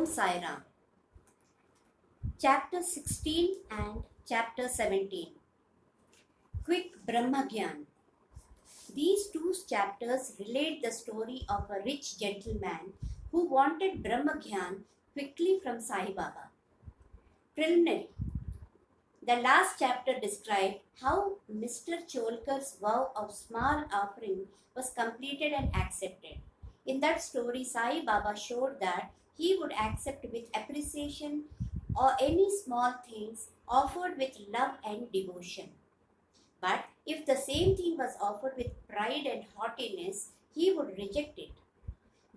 Sai Ram. Chapter 16 and Chapter 17. Quick Brahma-gnyan. These two chapters relate the story of a rich gentleman who wanted Brahma-gnyan quickly from Sai Baba. Preliminary. The last chapter described how Mr. Cholkar's vow of small offering was completed and accepted. In that story, Sai Baba showed that he would accept with appreciation or any small things offered with love and devotion. But if the same thing was offered with pride and haughtiness, he would reject it.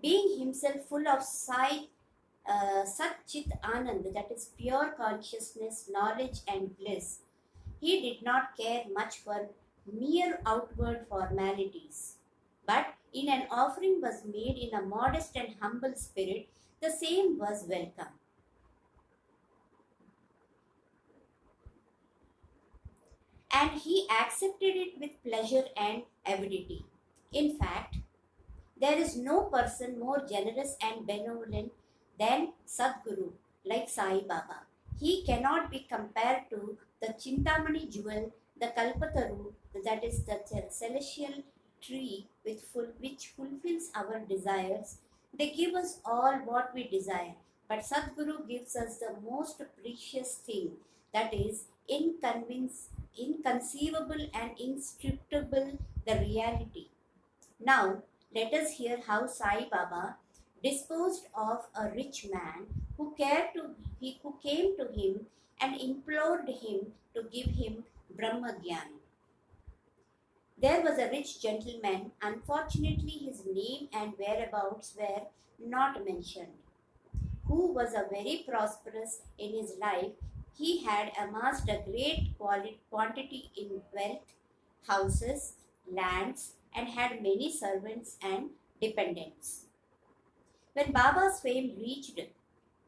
Being himself full of Sai Satcharita English, that is pure consciousness, knowledge and bliss, he did not care much for mere outward formalities. But in an offering was made in a modest and humble spirit, the same was welcome. And he accepted it with pleasure and avidity. In fact, there is no person more generous and benevolent than Sadguru, like Sai Baba. He cannot be compared to the Chintamani jewel, the Kalpataru, that is the celestial tree which fulfills our desires. They give us all what we desire, but Sadguru gives us the most precious thing, that is inconceivable and inscrutable, the reality. Now, let us hear how Sai Baba disposed of a rich man who came to him and implored him to give him Brahma-gnyan. There was a rich gentleman. Unfortunately, his name and whereabouts were not mentioned, who was a very prosperous in his life. He had amassed a great quantity in wealth, houses, lands, and had many servants and dependents. When Baba's fame reached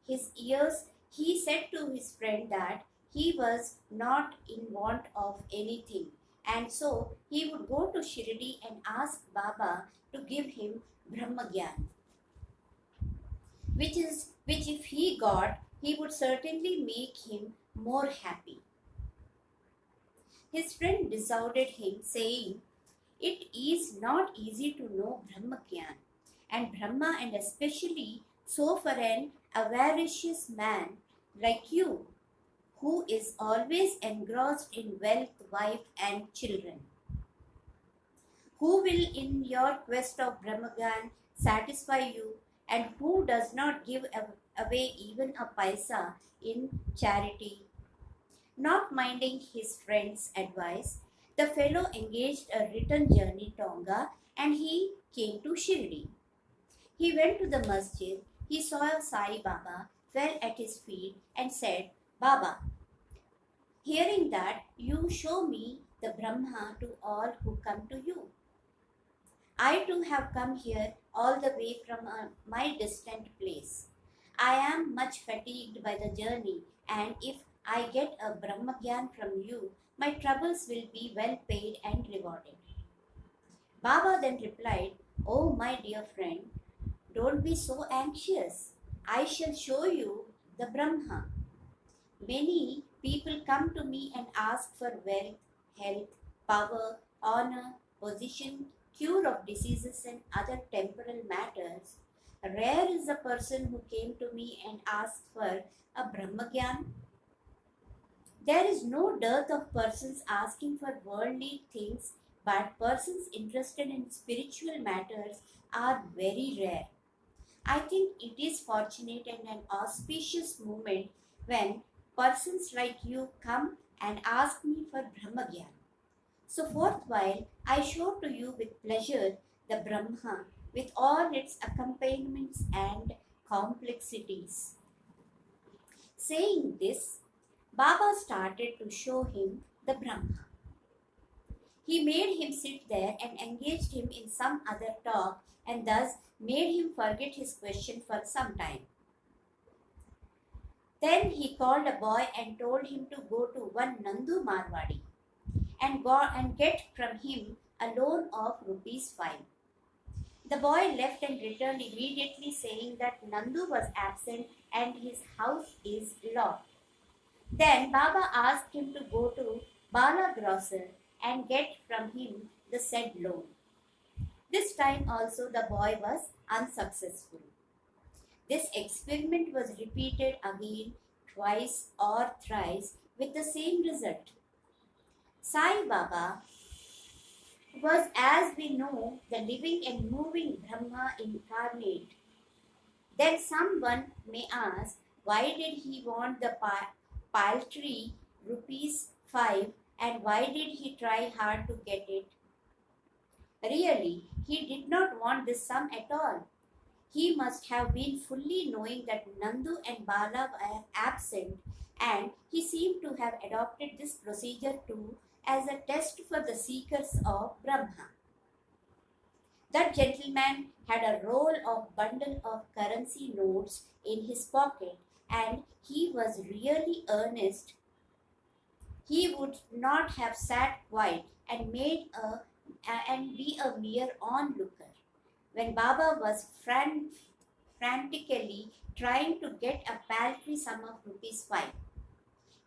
his ears, he said to his friend that he was not in want of anything, and so he would go to Shri and ask Baba to give him Brahma-gnyan, which if he got, he would certainly make him more happy. His friend dissuaded him, saying, "It is not easy to know Brahma-gnyan, and Brahma, and especially so for an avaricious man like you, who is always engrossed in wealth, wife, and children. Who will in your quest of Brahma-gnyan satisfy you, and who does not give away even a paisa in charity?" Not minding his friend's advice, the fellow engaged a return journey to Tonga, and he came to Shri. He went to the masjid. He saw Sai Baba, fell at his feet and said, "Baba, hearing that you show me the Brahma to all who come to you, I too have come here all the way from my distant place. I am much fatigued by the journey, and if I get a Brahma-gnyan from you, my troubles will be well paid and rewarded." Baba then replied, "Oh, my dear friend, don't be so anxious. I shall show you the Brahma. Many people come to me and ask for wealth, health, power, honor, position, cure of diseases and other temporal matters. Rare is the person who came to me and asked for a Brahma-gnyan. There is no dearth of persons asking for worldly things, but persons interested in spiritual matters are very rare. I think it is fortunate and an auspicious moment when persons like you come and ask me for Brahma-gnyan. So forthwhile, I show to you with pleasure the Brahma with all its accompaniments and complexities." Saying this, Baba started to show him the Brahma. He made him sit there and engaged him in some other talk, and thus made him forget his question for some time. Then he called a boy and told him to go to one Nandu Marwadi and get from him a loan of ₹5. The boy left and returned immediately, saying that Nandu was absent and his house is locked. Then Baba asked him to go to Bala grocer and get from him the said loan. This time also the boy was unsuccessful. This experiment was repeated again, twice or thrice with the same result. Sai Baba was, as we know, the living and moving Brahma incarnate. Then someone may ask, why did he want the paltry rupees 5 and why did he try hard to get it? Really, he did not want this sum at all. He must have been fully knowing that Nandu and Bala were absent, and he seemed to have adopted this procedure too as a test for the seekers of Brahma. That gentleman had a roll of bundle of currency notes in his pocket, and he was really earnest. He would not have sat quiet and be a mere onlooker when Baba was frantically trying to get a paltry sum of rupees 5.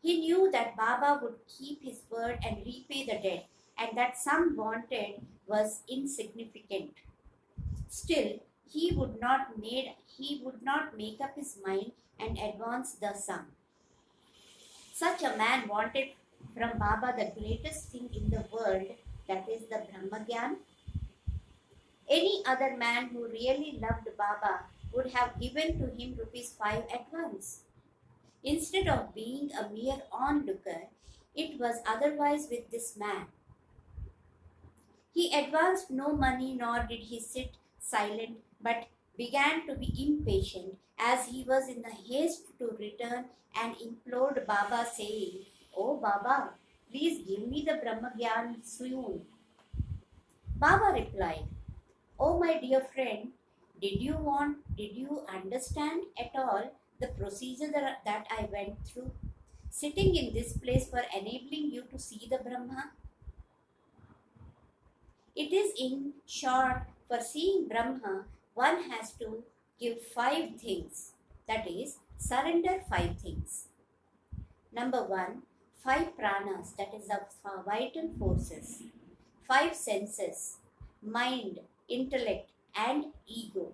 He knew that Baba would keep his word and repay the debt, and that sum wanted was insignificant. Still, he would not make up his mind and advance the sum. Such a man wanted from Baba the greatest thing in the world, that is the Brahma-gnyan. Any other man who really loved Baba would have given to him rupees 5 at once. Instead of being a mere onlooker, it was otherwise with this man. He advanced no money, nor did he sit silent, but began to be impatient as he was in a haste to return and implored Baba, saying, "Oh Baba, please give me the Brahma-gnyan soon." Baba replied, "Oh my dear friend, did you understand at all the procedure that I went through, sitting in this place for enabling you to see the Brahma? It is, in short, for seeing Brahma, one has to give 5 things, that is, surrender 5 things. Number 1, 5 pranas, that is the vital forces, 5 senses, mind, intellect, and ego.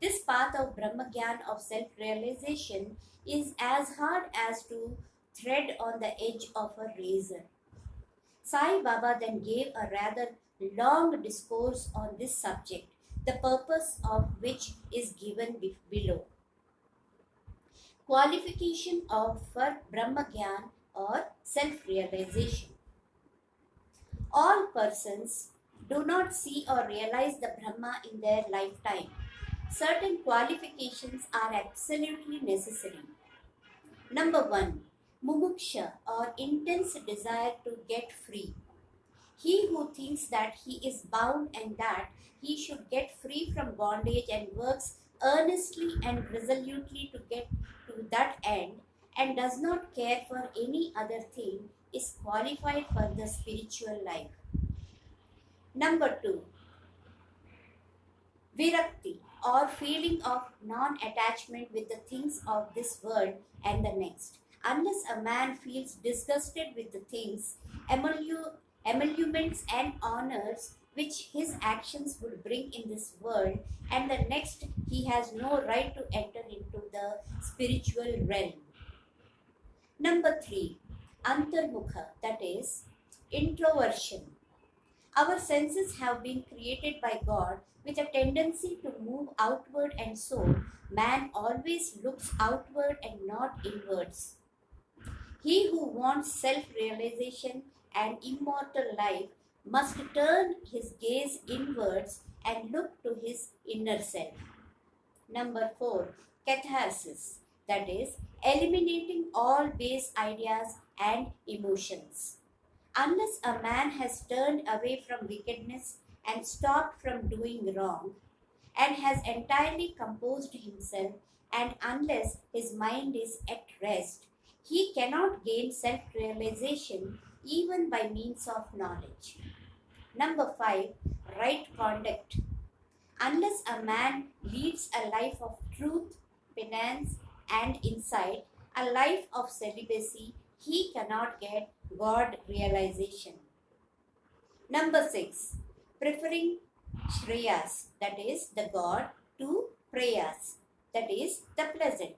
This path of Brahma-gnyan of self-realization is as hard as to thread on the edge of a razor. Sai Baba then gave a rather long discourse on this subject, the purpose of which is given below. Qualification for Brahma-gnyan or self-realization. All persons do not see or realize the Brahma in their lifetime. Certain qualifications are absolutely necessary. Number 1, mumuksha or intense desire to get free. He who thinks that he is bound and that he should get free from bondage and works earnestly and resolutely to get to that end and does not care for any other thing is qualified for the spiritual life. Number 2, virakti or feeling of non-attachment with the things of this world and the next. Unless a man feels disgusted with the things, emoluments and honors which his actions would bring in this world and the next, he has no right to enter into the spiritual realm. Number 3, antarmukha, that is, introversion. Our senses have been created by God with a tendency to move outward, and so man always looks outward and not inwards. He who wants self-realization and immortal life must turn his gaze inwards and look to his inner self. Number 4, catharsis, that is, eliminating all base ideas and emotions. Unless a man has turned away from wickedness and stopped from doing wrong, and has entirely composed himself, and unless his mind is at rest, he cannot gain self-realization even by means of knowledge. Number 5, right conduct. Unless a man leads a life of truth, penance, and insight, a life of celibacy, he cannot get God realization. Number 6. Preferring Shreyas, that is the God, to Prayas, that is the pleasant.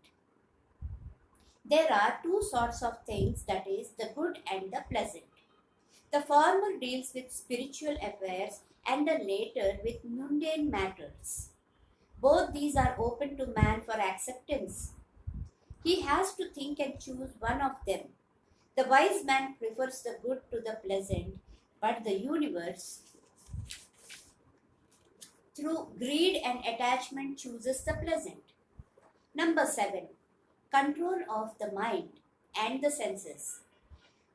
There are two sorts of things, that is the good and the pleasant. The former deals with spiritual affairs and the later with mundane matters. Both these are open to man for acceptance. He has to think and choose one of them. The wise man prefers the good to the pleasant, but the universe, through greed and attachment, chooses the pleasant. Number 7. Control of the mind and the senses.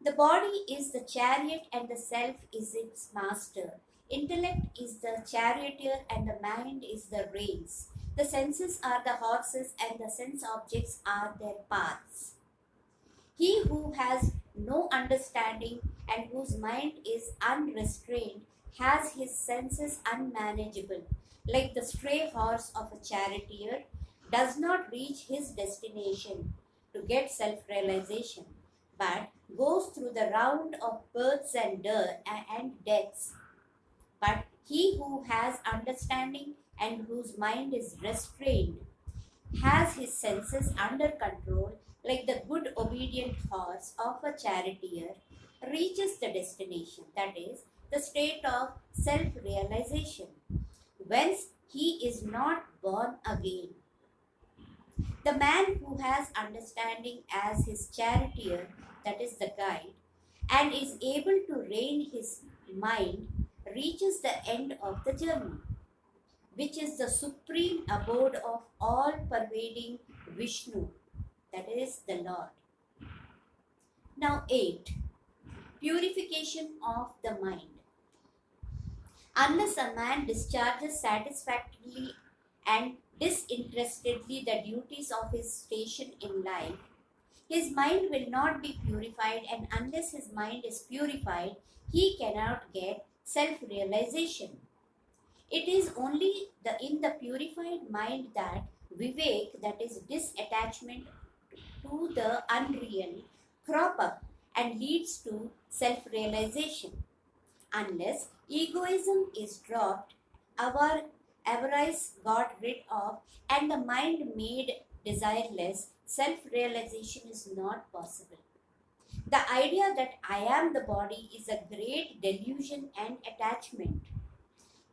The body is the chariot and the self is its master. Intellect is the charioteer and the mind is the reins. The senses are the horses and the sense objects are their paths. He who has no understanding and whose mind is unrestrained has his senses unmanageable. Like the stray horse of a charioteer does not reach his destination to get self-realization, but goes through the round of births and deaths. But he who has understanding and whose mind is restrained has his senses under control, like the good obedient horse of a charioteer reaches the destination, that is, the state of self-realization, whence he is not born again. The man who has understanding as his charioteer, that is the guide, and is able to rein his mind, reaches the end of the journey, which is the supreme abode of all-pervading Vishnu, that is the Lord. Now 8. Purification of the mind. Unless a man discharges satisfactorily and disinterestedly the duties of his station in life, his mind will not be purified, and unless his mind is purified, he cannot get self-realization. It is only in the purified mind that vivek, that is disattachment to the unreal, crop up and leads to self-realization. Unless egoism is dropped, our avarice got rid of, and the mind made desireless, self-realization is not possible. The idea that I am the body is a great delusion and attachment.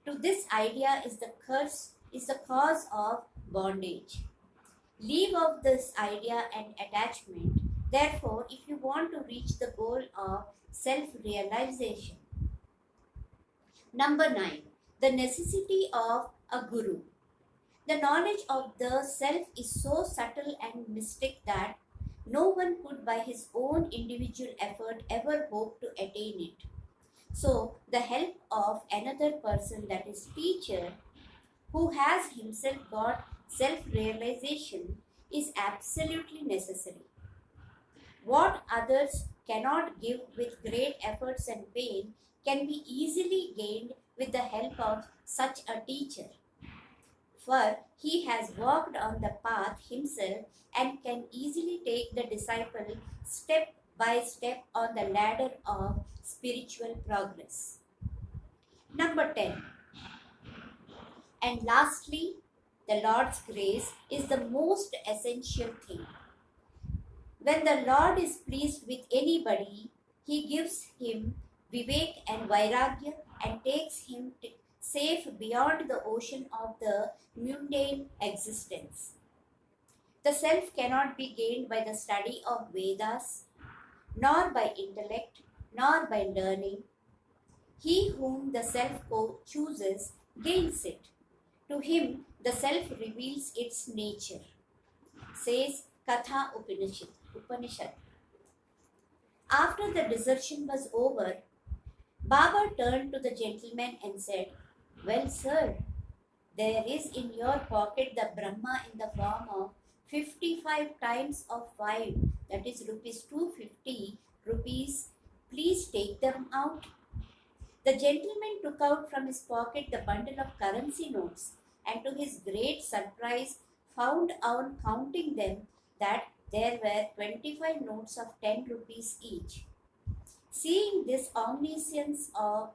To this idea is the cause of bondage. Leave off this idea and attachment, therefore, if you want to reach the goal of self-realization. Number 9. The necessity of a guru. The knowledge of the self is so subtle and mystic that no one could by his own individual effort ever hope to attain it. So, the help of another person, that is teacher, who has himself got self-realization, is absolutely necessary. What others cannot give with great efforts and pain can be easily gained with the help of such a teacher. For he has walked on the path himself and can easily take the disciple step by step on the ladder of spiritual progress. Number 10. And lastly, the Lord's grace is the most essential thing. When the Lord is pleased with anybody, he gives him vivek and vairagya and takes him safe beyond the ocean of the mundane existence. The self cannot be gained by the study of Vedas, nor by intellect, nor by learning. He whom the self chooses gains it. To him, the self reveals its nature, says Katha Upanishad. After the desertion was over, Baba turned to the gentleman and said, "Well, sir, there is in your pocket the Brahma in the form of 55 times of 5, that is rupees 250 rupees. Please take them out." The gentleman took out from his pocket the bundle of currency notes and to his great surprise found on counting them that there were 25 notes of 10 rupees each. Seeing this omniscience of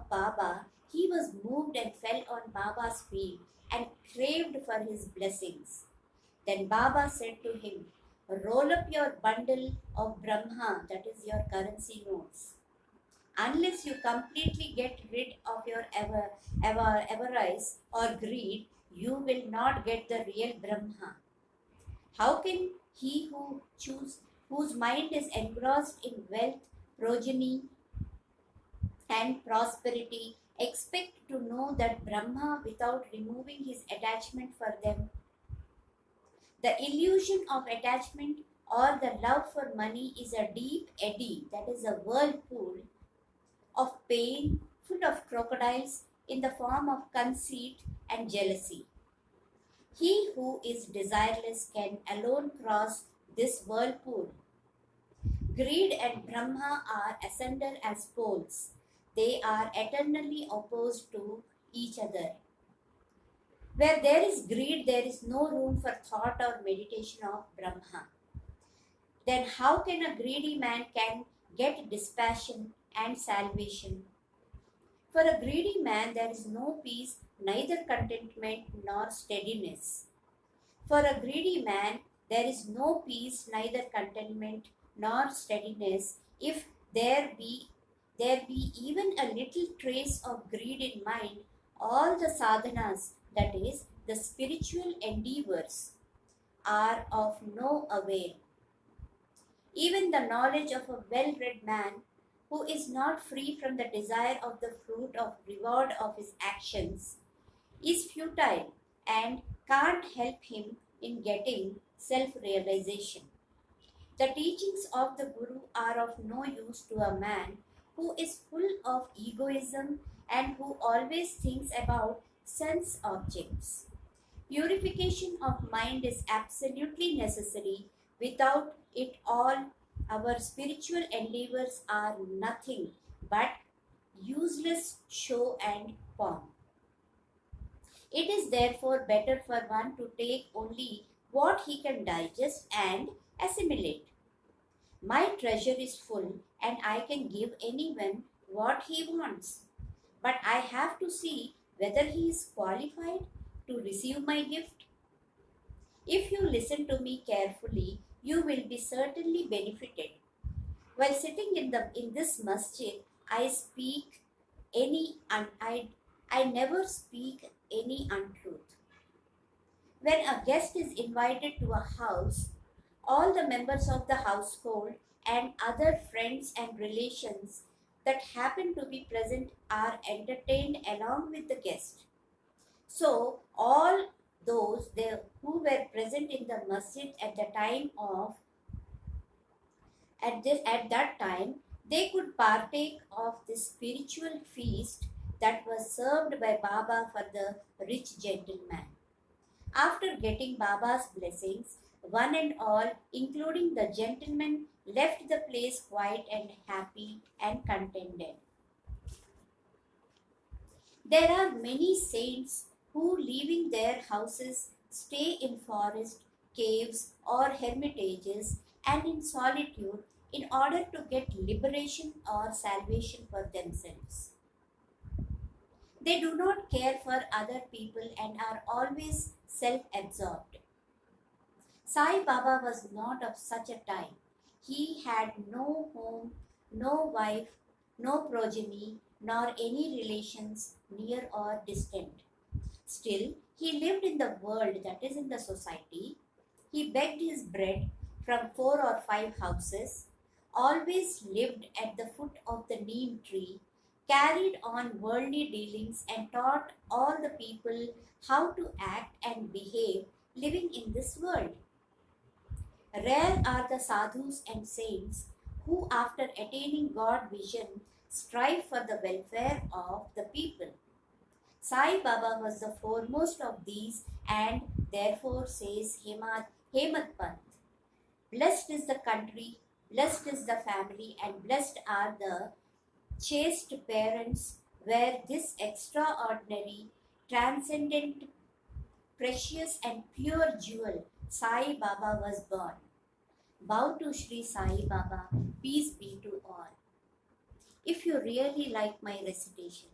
Baba, he was moved and fell on Baba's feet and craved for his blessings. Then Baba said to him, "Roll up your bundle of Brahma, that is your currency notes. Unless you completely get rid of your avarice or greed, you will not get the real Brahma. How can he whose mind is engrossed in wealth, progeny, and prosperity expect to know that Brahma without removing his attachment for them? The illusion of attachment or the love for money is a deep eddy, that is a whirlpool of pain full of crocodiles in the form of conceit and jealousy. He who is desireless can alone cross this whirlpool. Greed and Brahma are asunder as poles. They are eternally opposed to each other. Where there is greed, there is no room for thought or meditation of Brahma. Then how can a greedy man can get dispassion and salvation? For a greedy man, there is no peace, neither contentment nor steadiness. For a greedy man, there is no peace, neither contentment nor steadiness. If there be even a little trace of greed in mind, all the sadhanas, that is, the spiritual endeavors, are of no avail. Even the knowledge of a well-read man who is not free from the desire of the fruit of reward of his actions is futile and can't help him in getting self-realization. The teachings of the Guru are of no use to a man who is full of egoism and who always thinks about sense objects. Purification of mind is absolutely necessary. Without it, all our spiritual endeavors are nothing but useless show and pomp. It is therefore better for one to take only what he can digest and assimilate. My treasure is full and I can give anyone what he wants. But I have to see whether he is qualified to receive my gift. If you listen to me carefully, you will be certainly benefited. While sitting in this masjid, I never speak any untruth. When a guest is invited to a house, all the members of the household and other friends and relations that happen to be present are entertained along with the guest. So all those who were present in the masjid at that time, they could partake of the spiritual feast that was served by Baba for the rich gentleman. After getting Baba's blessings, one and all, including the gentleman, left the place quiet and happy and contented. There are many saints who, leaving their houses, stay in forests, caves, or hermitages and in solitude in order to get liberation or salvation for themselves. They do not care for other people and are always self-absorbed. Sai Baba was not of such a type. He had no home, no wife, no progeny, nor any relations near or distant. Still, he lived in the world, that is in the society. He begged his bread from 4 or 5 houses, always lived at the foot of the neem tree, carried on worldly dealings and taught all the people how to act and behave living in this world. Rare are the sadhus and saints who, after attaining God vision, strive for the welfare of the people. Sai Baba was the foremost of these and therefore says Hemad Pant, "Blessed is the country, blessed is the family, and blessed are the chaste parents where this extraordinary transcendent, precious and pure jewel, Sai Baba was born. Bow to Shri Sai Baba, peace be to all. If you really like my recitation,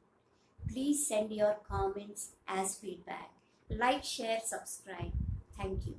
please send your comments as feedback. Like, share, subscribe. Thank you.